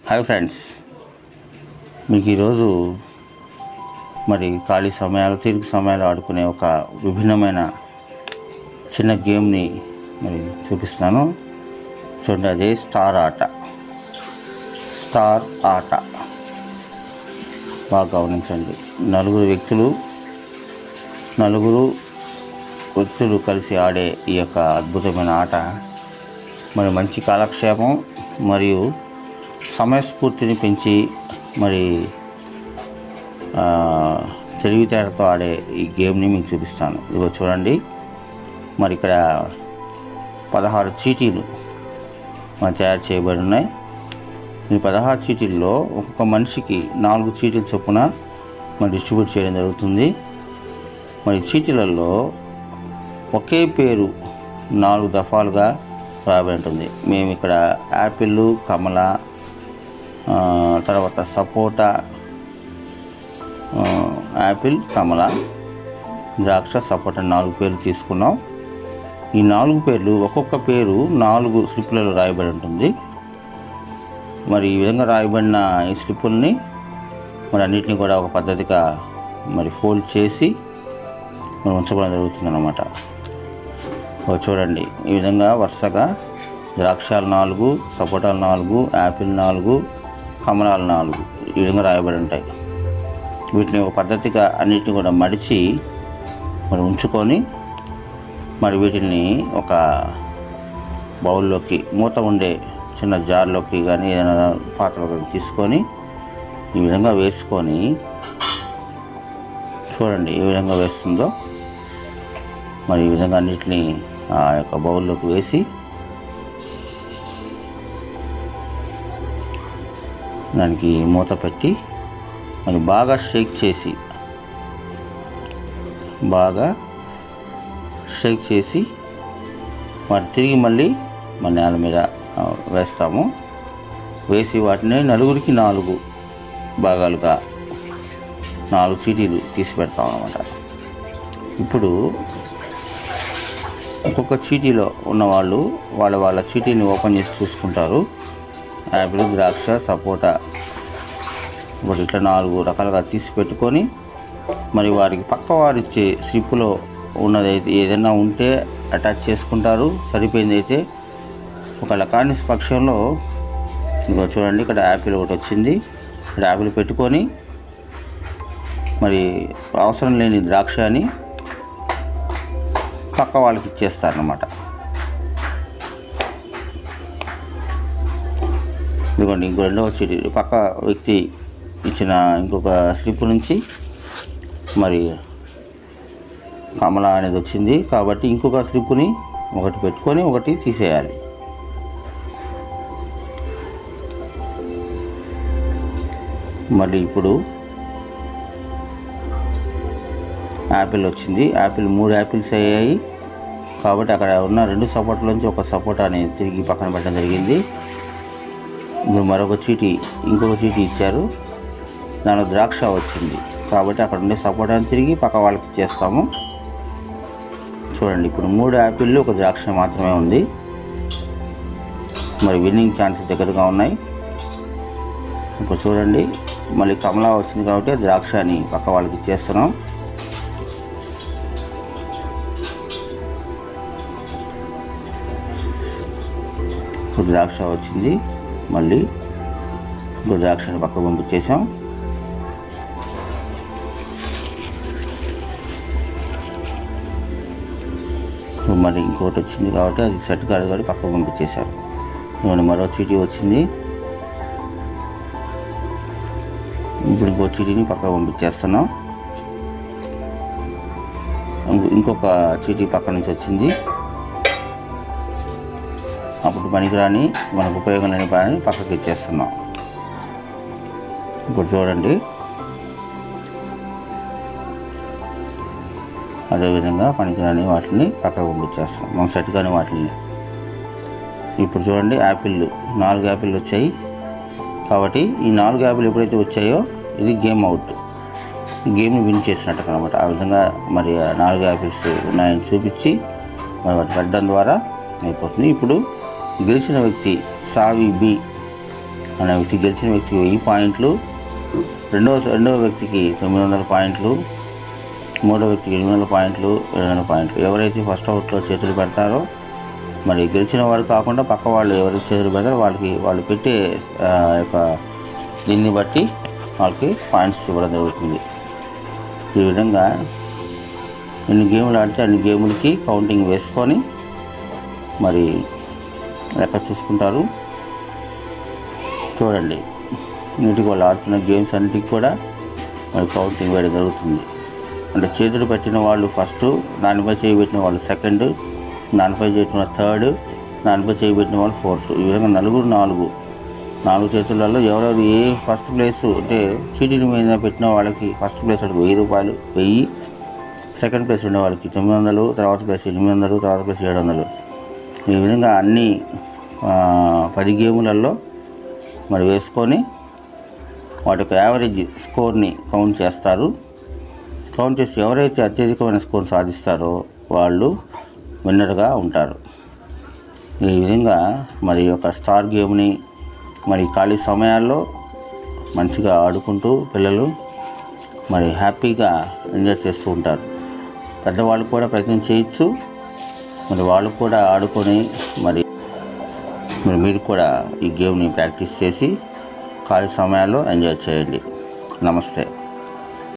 Hi friends, మీకు ఈరోజు మరి ఖాళీ సమయాలు తీరిక సమయాలు ఆడుకునే ఒక విభిన్నమైన చిన్న గేమ్ని మరి చూపిస్తాను. చూడండి, అదే స్టార్ ఆట. బాగా గమనించండి. నలుగురు వ్యక్తులు కలిసి ఆడే ఈ యొక్క అద్భుతమైన ఆట మరి మంచి కాలక్షేపం మరియు సమయస్ఫూర్తిని పెంచి మరి తెలివితేటతో ఆడే ఈ గేమ్ని మీకు చూపిస్తాను. ఇదిగో చూడండి, మరి ఇక్కడ 16 చీటీలు మరి తయారు చేయబడి ఉన్నాయి. ఈ 16 చీటీల్లో ఒక్కొక్క మనిషికి 4 చీటీల చొప్పున మరి డిస్ట్రిబ్యూట్ చేయడం జరుగుతుంది. మరి చీటీలలో ఒకే పేరు 4 దఫాలుగా రాబడి ఉంటుంది. మేము ఇక్కడ యాపిల్, కమల, తర్వాత సపోటా, యాపిల్, కమల, ద్రాక్ష, సపోటా 4 పేర్లు తీసుకున్నాం. ఈ 4 పేర్లు ఒక్కొక్క పేరు 4 స్లిప్లలో రాయబడి ఉంటుంది. మరి ఈ విధంగా రాయబడిన ఈ స్లిప్పుల్ని మరి అన్నిటిని కూడా ఒక పద్ధతిగా మరి ఫోల్డ్ చేసి మరి ఉంచడం జరుగుతుంది అన్నమాట. చూడండి, ఈ విధంగా వరుసగా ద్రాక్షాలు 4, సపోటాలు 4, యాపిల్ 4, కమలాలు 4 ఈ విధంగా రాయబడి ఉంటాయి. వీటిని ఒక పద్ధతిగా అన్నిటిని కూడా మడిచి మరి ఉంచుకొని మరి వీటిని ఒక బౌల్లోకి, మూత ఉండే చిన్న జార్లోకి కానీ ఏదైనా పాత్రలోకి తీసుకొని ఈ విధంగా వేసుకొని, చూడండి ఏ విధంగా వేస్తుందో మరి ఈ విధంగా అన్నిటిని ఆ యొక్క బౌల్లోకి వేసి దానికి మూత పెట్టి మరి బాగా షేక్ చేసి మరి తిరిగి మళ్ళీ మన నేల మీద వేస్తాము. వేసి వాటిని నలుగురికి 4 భాగాలుగా 4 చీటీలు తీసి పెడతాం అన్నమాట. ఇప్పుడు ఒక్కొక్క చీటీలో ఉన్నవాళ్ళు వాళ్ళ చీటీని ఓపెన్ చేసి చూసుకుంటారు. యాపిల్, ద్రాక్ష, సపోటా ఇప్పుడు ఇట్లా 4 రకాలుగా తీసి పెట్టుకొని మరి వారికి పక్క వారు ఇచ్చే స్లిప్పులో ఉన్నదైతే ఏదైనా ఉంటే అటాచ్ చేసుకుంటారు. సరిపోయింది అయితే ఒకవేళ కాని పక్షంలో ఇదిగో చూడండి, ఇక్కడ యాపిల్ ఒకటి వచ్చింది. ఇక్కడ యాపిల్ పెట్టుకొని మరి అవసరం లేని ద్రాక్ష అని పక్క వాళ్ళకి ఇచ్చేస్తారన్నమాట. ఇదిగోండి, ఇంకో రెండవ చీటీ పక్క వ్యక్తి ఇచ్చిన ఇంకొక స్లిప్ నుంచి మరి కమల అనేది వచ్చింది కాబట్టి ఇంకొక స్లిప్ని ఒకటి పెట్టుకొని ఒకటి తీసేయాలి. మళ్ళీ ఇప్పుడు యాపిల్ వచ్చింది. యాపిల్ 3 యాపిల్స్ అయ్యాయి కాబట్టి అక్కడ ఉన్న 2 సపోటాల నుంచి ఒక సపోటాని తిరిగి పక్కన పెట్టడం జరిగింది. మరొక చీటీ, ఇంకొక చీటీ ఇచ్చారు, దానిలో ద్రాక్ష వచ్చింది కాబట్టి అక్కడ ఉండే సపోటాని తిరిగి పక్క వాళ్ళకి ఇచ్చేస్తాము. చూడండి, ఇప్పుడు 3 యాపిళ్ళు 1 ద్రాక్ష మాత్రమే ఉంది. మరి విన్నింగ్ ఛాన్సెస్ దగ్గరగా ఉన్నాయి. ఇప్పుడు చూడండి, మళ్ళీ కమలా వచ్చింది కాబట్టి ద్రాక్ష అని పక్క వాళ్ళకి ఇచ్చేస్తున్నాం. ఇప్పుడు ద్రాక్ష వచ్చింది, మళ్ళీ ఇంకో ద్రాక్షని పక్కకు పంపించేసాం. మళ్ళీ ఇంకోటి వచ్చింది కాబట్టి అది సెట్ కాదు కాబట్టి పక్కకు పంపించేశారు. ఇవ్వండి, మరో చీటీ వచ్చింది. ఇప్పుడు ఇంకో చీటీని పక్కకు పంపించేస్తున్నాం. ఇంకొక చీటీ పక్క నుంచి వచ్చింది. అప్పుడు పనికిరాని మనకు ఉపయోగం లేని పని పక్కకి ఇచ్చేస్తున్నాం. ఇప్పుడు చూడండి, అదేవిధంగా పనికిరాని వాటిని పక్కకు పంపించేస్తున్నాం, మనం సెట్ కాని వాటిని. ఇప్పుడు చూడండి, యాపిల్ 4 యాపిల్ వచ్చాయి కాబట్టి ఈ 4 యాపిల్ ఎప్పుడైతే వచ్చాయో ఇది గేమ్ అవుట్, గేమ్ని విన్ చేసినట్టు అనమాట. ఆ విధంగా మరి 4 యాపిల్స్ ఉన్నాయని చూపించి మరి వాటి పెట్టడం ద్వారా అయిపోతుంది. ఇప్పుడు గెలిచిన వ్యక్తి సావి బి అనే వ్యక్తి, గెలిచిన వ్యక్తికి 1000 పాయింట్లు, రెండవ వ్యక్తికి 900 పాయింట్లు, మూడో వ్యక్తికి 800 పాయింట్లు, 200 పాయింట్లు. ఎవరైతే ఫస్ట్ అవుట్లో చేతులు పెడతారో మరి గెలిచిన వారు కాకుండా పక్క వాళ్ళు ఎవరైతే చేతులు పెడతారో వాళ్ళు పెట్టే యొక్క దీన్ని బట్టి వాళ్ళకి పాయింట్స్ ఇవ్వడం జరుగుతుంది. ఈ విధంగా ఎన్ని గేములు ఆడితే అన్ని గేములకి కౌంటింగ్ వేసుకొని మరి లెక్క చూసుకుంటారు. చూడండి, నీటికి వాళ్ళు ఆడుతున్న గేమ్స్ అన్నిటికీ కూడా మరి కౌంటింగ్ వేయడం జరుగుతుంది. అంటే చేతులు పెట్టిన వాళ్ళు ఫస్ట్, దానిపై చేయబెట్టిన వాళ్ళు సెకండ్, దానిపై చేసిన థర్డ్, దానిపై చేయబెట్టిన వాళ్ళు ఫోర్త్. ఈ విధంగా నలుగురు నాలుగు చేతులలో ఎవరెవరు ఏ ఫస్ట్ ప్లేస్ అంటే చీటీల మీద పెట్టిన వాళ్ళకి ఫస్ట్ ప్లేస్ అంటే 1000 రూపాయలు, 1000. సెకండ్ ప్లేస్ ఉండే వాళ్ళకి 900, తర్వాత ప్లేస్ 800, తర్వాత ప్లేస్ 700. ఈ విధంగా అన్ని 10 గేములలో మరి వేసుకొని వాటి యొక్క యావరేజ్ స్కోర్ని కౌంట్ చేస్తారు. కౌంట్ చేసి ఎవరైతే అత్యధికమైన స్కోర్ సాధిస్తారో వాళ్ళు విన్నర్గా ఉంటారు. ఈ విధంగా మరి యొక్క స్టార్ గేమ్ని మరి ఖాళీ సమయాల్లో మంచిగా ఆడుకుంటూ పిల్లలు మరి హ్యాపీగా ఎంజాయ్ చేస్తూ ఉంటారు. పెద్దవాళ్ళు కూడా ప్రయత్నం చేయొచ్చు. మరి వాళ్ళు కూడా ఆడుకొని మరి మీరు కూడా ఈ గేమ్ని ప్రాక్టీస్ చేసి ఖాళీ సమయాల్లో ఎంజాయ్ చేయండి. నమస్తే.